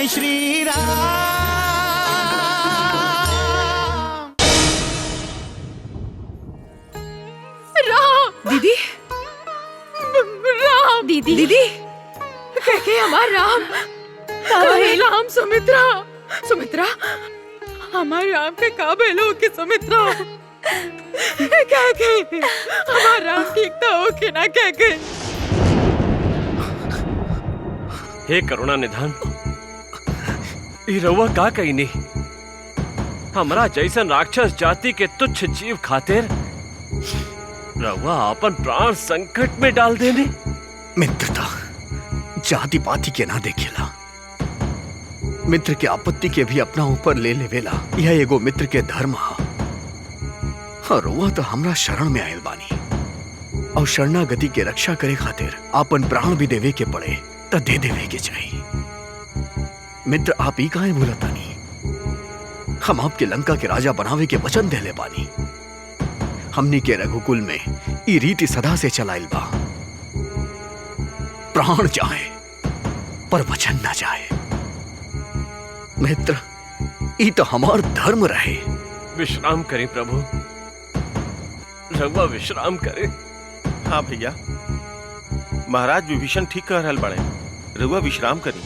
जय श्री राम। राम दीदी, राम दीदी, दीदी के हमार राम, राम सुमित्रा, सुमित्रा हमार राम के का भेलो के सुमित्रा, क्या के हमार राम ठीक था हो के ना क्या के। हे करुणा निधान, ई रउआ का कही नहीं, हमरा जैसन राक्षस जाति के तुच्छ जीव खातिर रउआ अपन प्राण संकट में डाल देने। मित्रता जाति पाति के ना देखेला, मित्र के आपत्ति के भी अपना ऊपर ले लेवेला, यह एगो मित्र के धर्म हा। रउआ तो हमरा शरण में आयल बानी और शरणागति के रक्षा करे खातिर आपन प्राण भी देवे के पड़े तो दे देवे के चाहिए। मित्र आप ही काहे भूलतानी, हम आपके लंका के राजा बनावे के वचन देले बानी। हमनी के रघुकुल में ई रीति सदा से चलाइल बा, प्राण जाए पर वचन न जाए। मित्र ई तो हमार धर्म रहे। विश्राम करें प्रभु, रउआ विश्राम करें। हाँ भैया, महाराज विभीषण ठीक कह रहल बड़े, रउआ विश्राम करी।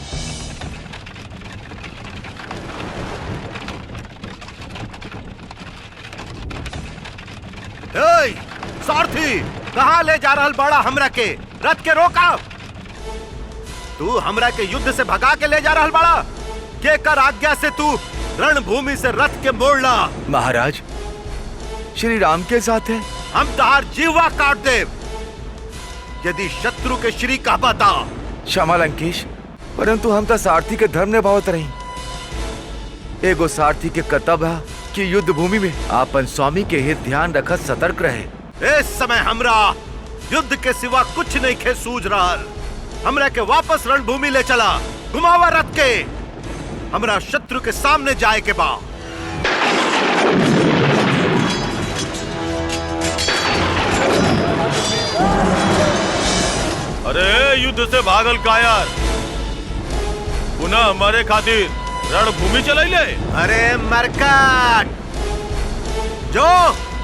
सारथी कहाँ ले जा रहल बड़ा हमरा के? रथ के रोका। तू हमरा के युद्ध से भगा के ले जा रहल बड़ा? के कर आज्ञा से तू रणभूमि से रथ के मोड़ला? महाराज श्री राम के साथ है। हम तहार जीवा काट दे यदि शत्रु के श्री का बता। क्षमा लंकेश, परंतु हम तो सारथी के धर्म निभावत रही। एगो सारथी के कर्तव्य है कि युद्ध भूमि में आपन स्वामी के हित ध्यान रखत सतर्क रहे। इस समय हमरा युद्ध के सिवा कुछ नहीं खे सूझ रहल। हमरा के वापस रणभूमि ले चला, घुमावा रथ के। हमरा शत्रु के सामने जाए के बा। अरे युद्ध से भागल कायर, पुनः हमारे खातिर रणभूमि चलैले। अरे मरकट, जो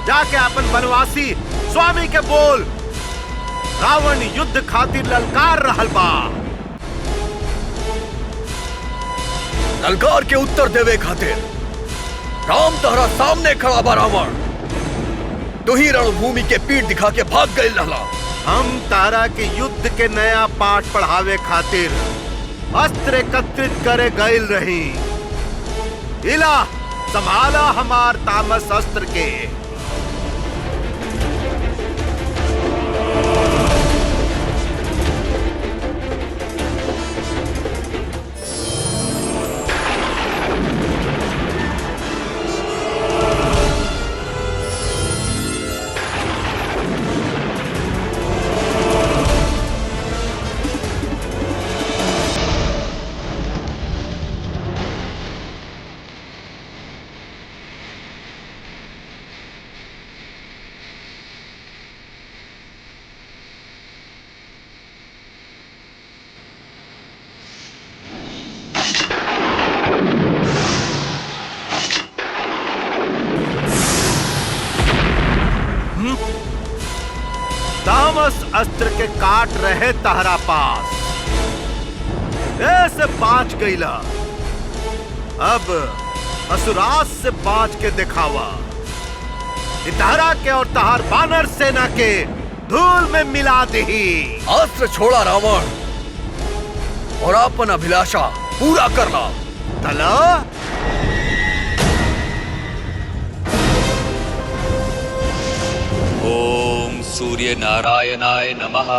जाके अपन बनवासी स्वामी के बोल, रावण युद्ध खातिर ललकार रहल बा। ललकार के उत्तर देवे खातिर राम तहरा सामने खड़ा बा। रावण तू ही रणभूमि के पीठ दिखा के भाग गए रहला। हम तारा के युद्ध के नया पाठ पढ़ावे खातिर अस्त्र एकत्रित करे गईल रही। इला संभाला हमार तामस अस्त्र के। तामस अस्त्र के काट रहे तहरा पास, ऐसे बाँच गईला। अब असुरास से बाँच के दिखावा। तहरा के और तहार बानर सेना के धूल में मिला दही। अस्त्र छोड़ा रावण और अपन अभिलाषा पूरा करना। तला ओम सूर्य नारायणाय नमः।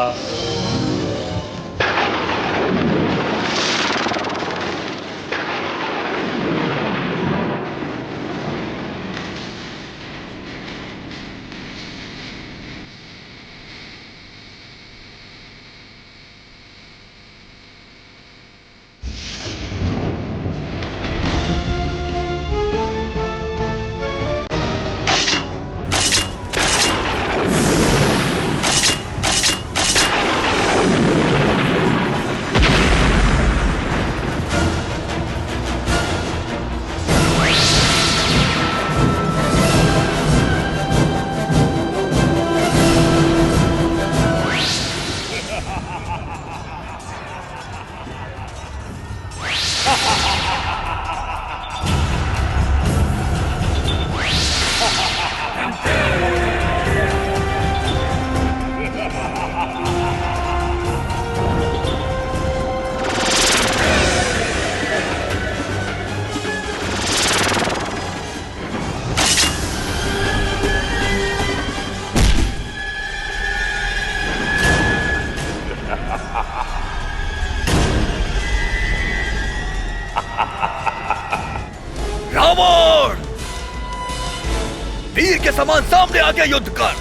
के समान सामने आके युद्ध कर।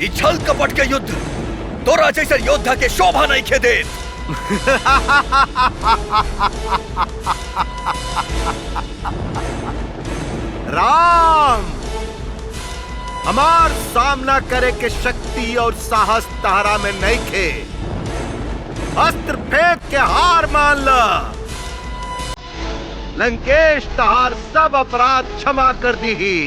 ई छल कपट के युद्ध तोरा जैसे योद्धा के शोभा नहीं खे देत। राम, हमार सामना करे के शक्ति और साहस तहरा में नहीं खे। अस्त्र फेंक के हार मान ला। लंकेश तहार सब अपराध क्षमा कर दी ही।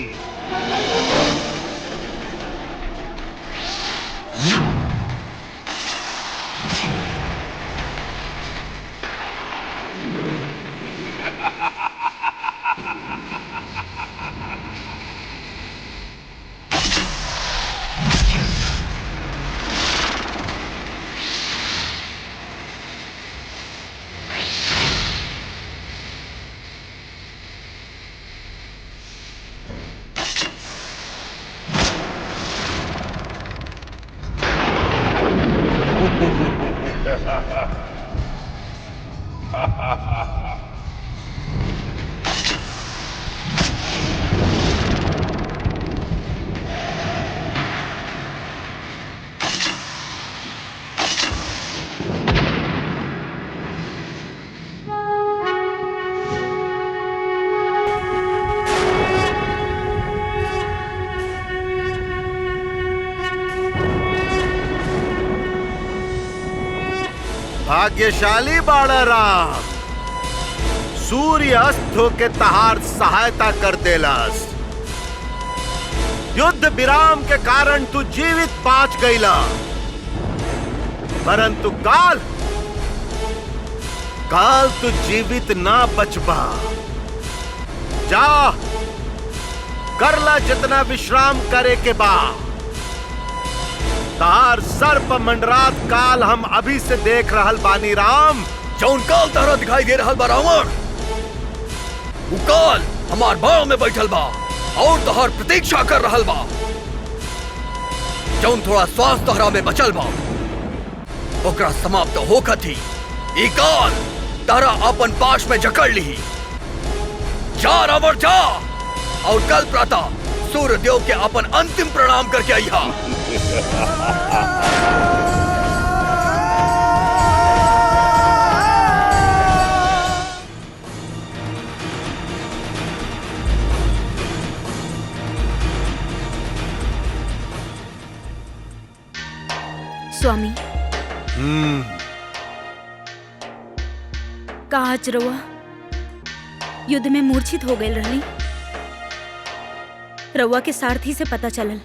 भाग्यशाली बाड़ा राम, सूर्य अस्त होके तहार सहायता कर देलस। युद्ध विराम के कारण तू जीवित बाँच गईला, परंतु काल तू जीवित ना बचबा। जा करला जितना विश्राम करे के बाद। तार सर्प मंडरात काल हम अभी से देख रहल बानी राम। जौन काल तारा दिखाई दे रहल बा रावण, वो काल हमार बाव में बैठल बा और तोहर प्रतीक्षा कर रहल बा। जौन थोड़ा श्वास तोहरा में बचल बा ओकरा समाप्त होखत ही ई काल तारा अपन पाश में जकड़ ली। जा रावण जा, और कल प्रातः सूर्य देव के अपन अंतिम प्रणाम करके आइहा। स्वामी, का आज रउआ युद्ध में मूर्छित हो गए रहली? रउआ के सारथी से पता चलल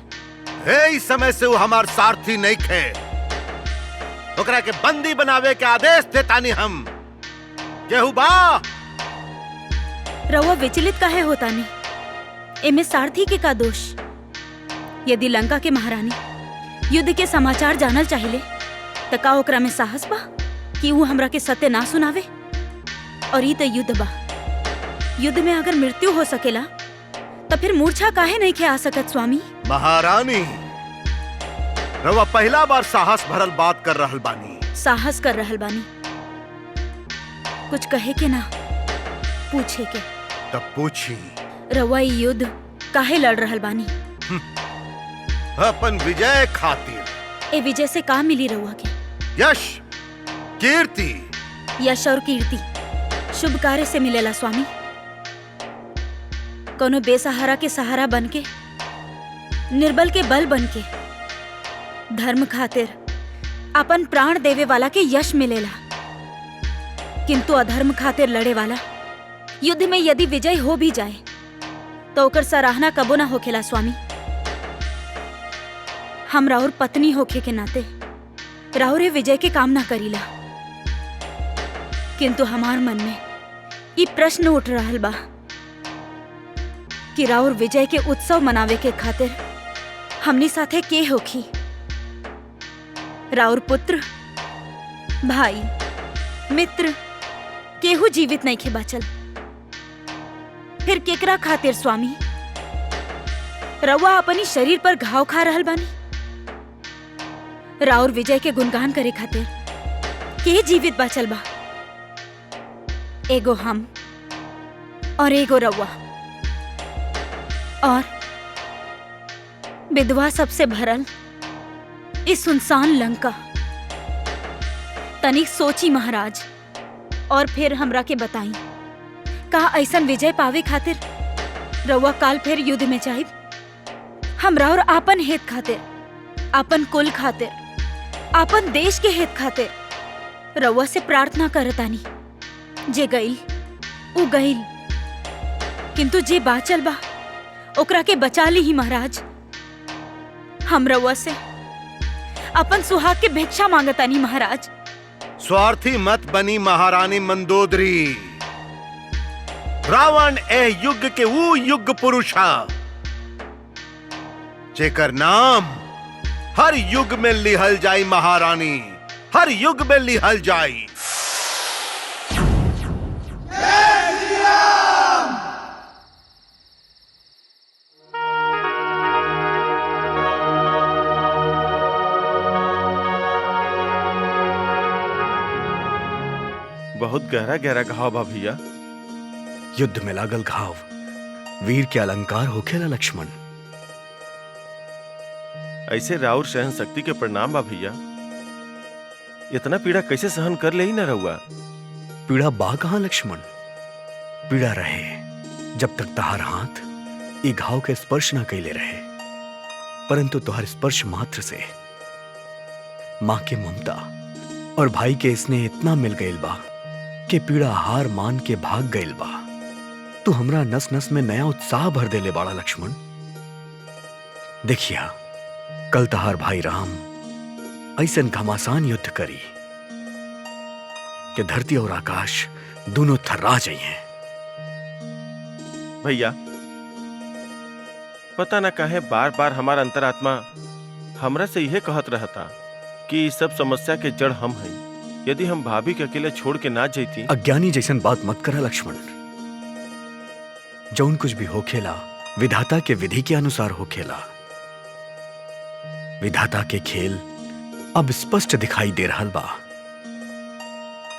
इस समय से वो हमार सारथी नहीं खे। ओकरा के बंदी बनावे के आदेश देतानी हम। केहू बा? रउआ विचलित काहे होतानी? एमे सारथी के का दोष? यदि लंका के महारानी युद्ध के समाचार जानल चाहिले त का ओकरा में साहस बा कि वो हमरा के सत्य ना सुनावे? और ई त युद्ध बा। युद्ध में अगर मृत्यु हो सकेला तो फिर मूर्छा काहे नहीं खे आ सकत स्वामी? महारानी, रवा पहला बार साहस भरल बात कर रहल बानी। साहस कर रहल बानी, कुछ कहे के ना पूछे के। तब पूछी, रवा ई युद्ध काहे लड़ रहल बानी? अपन विजय खातिर। ए विजय से का मिली रउआ के? यश, कीर्ति। यश और कीर्ति शुभ कार्य से मिलेला स्वामी। कोनो बेसहारा के सहारा बनके, निर्बल के बल बनके, धर्म खातिर अपन प्राण देवे वाला के यश मिलेला। किंतु अधर्म खातिर लड़े वाला युद्ध में यदि विजय हो भी जाए तो ओकर सराहना कबो ना होखेला स्वामी। हम राउर पत्नी होखे के नाते राउरे विजय के कामना करीला, किंतु हमार मन में ये प्रश्न उठ रहल बा कि राउर विजय के उत्सव मनावे के खातिर हमनी साथे के होखी? राउर पुत्र, भाई, मित्र केहू जीवित नहीं खे बचल। फिर केकरा खातिर स्वामी? रउआ अपनी शरीर पर घाव खा रहल बानी। राउर विजय के गुणगान करे खातिर के जीवित बचल बा? एगो हम और एगो रउआ। और विधवा सबसे भरल इस सुनसान लंका। तनिक सोची महाराज और फिर हमरा के बताई, का ऐसन विजय पावे खातिर रउआ काल फिर युद्ध में जाइब? हमरा और आपन हित खातिर, आपन कुल खातिर, आपन देश के हित खातिर रउआ से प्रार्थना करतानी। जे गईल उ गईल, किंतु जे बाचल बा ओकरा के बचा ली ही महाराज। हम रउआ से अपन सुहाग के भिक्षा मांगतानी महाराज। स्वार्थी मत बनी महारानी मंदोदरी। रावण ए युग के वो युग पुरुष हा जेकर नाम हर युग में लिहल जाई महारानी, हर युग में लिहल जाई। बहुत गहरा गहरा घाव बा भैया। युद्ध में लागल घाव वीर के अलंकार होखेला लक्ष्मण। ऐसे राउर सहन शक्ति के प्रणाम बा भैया। इतना पीड़ा कैसे सहन कर ले ही ना रहुआ? पीड़ा बा कहां लक्ष्मण? पीड़ा रहे जब तक तहार हाथ ई घाव के स्पर्श ना कैले रहे, परंतु तुहार स्पर्श मात्र से मां के ममता और भाई के स्नेह इतना मिल गईल बा कि पीड़ा हार मान के भाग गईल बा। तू हमरा नस नस में नया उत्साह भर देले बाड़ा लक्ष्मण। देखिया, कल तहार भाई राम ऐसन घमासान युद्ध करी कि धरती और आकाश दोनों थर्रा जाइए। भैया पता ना काहे बार बार हमारा अंतरात्मा हमरा से यह कहत रहता कि इस सब समस्या के जड़ हम हैं। यदि हम भाभी के अकेले छोड़ के ना जैती। अज्ञानी जैसन बात मत करा लक्ष्मण। जौन कुछ भी होखेला विधाता के विधि के अनुसार होखेला। विधाता के खेल अब स्पष्ट दिखाई दे रहल बा।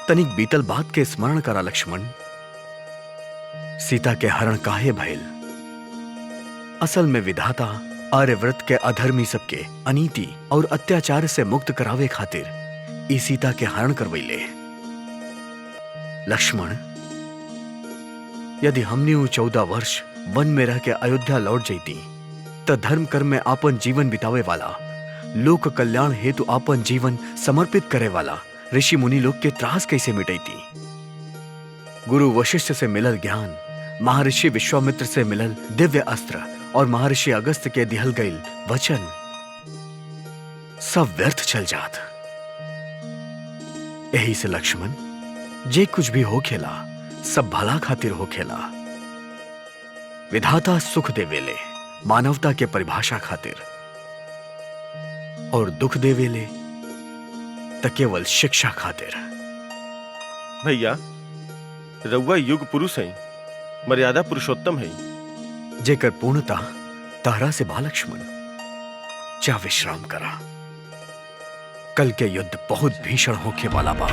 तनिक बीतल बात के स्मरण करा लक्ष्मण। सीता के हरण काहे भइल? असल में विधाता आर्यव्रत के अधर्मी सबके अनीति और अत्याचार से मुक्त करावे खातिर ई सीता के हरण करवैले। लक्ष्मण, यदि हमने 14 वर्ष वन में रह के अयोध्या लौट जैती तो धर्म कर्म में आपन जीवन बितावे वाला, लोक कल्याण हेतु आपन जीवन समर्पित करे वाला ऋषि मुनि लोग के त्रास कैसे मिटैती? गुरु वशिष्ठ से मिलल ज्ञान, महर्षि विश्वामित्र से मिलल दिव्य अस्त्र और महर्षि अगस्त्य के दिहल गईल वचन सब व्यर्थ चल जात। यही से लक्ष्मण, जे कुछ भी हो खेला सब भला खातिर हो खेला। विधाता सुख देवेले मानवता के परिभाषा खातिर, और दुख देवेले त केवल शिक्षा खातिर। भैया रउआ युग पुरुष हैं, मर्यादा पुरुषोत्तम है। जेकर पूर्णता तारा से बा लक्ष्मण। जा विश्राम करा। कल के युद्ध बहुत भीषण होके वाला बा।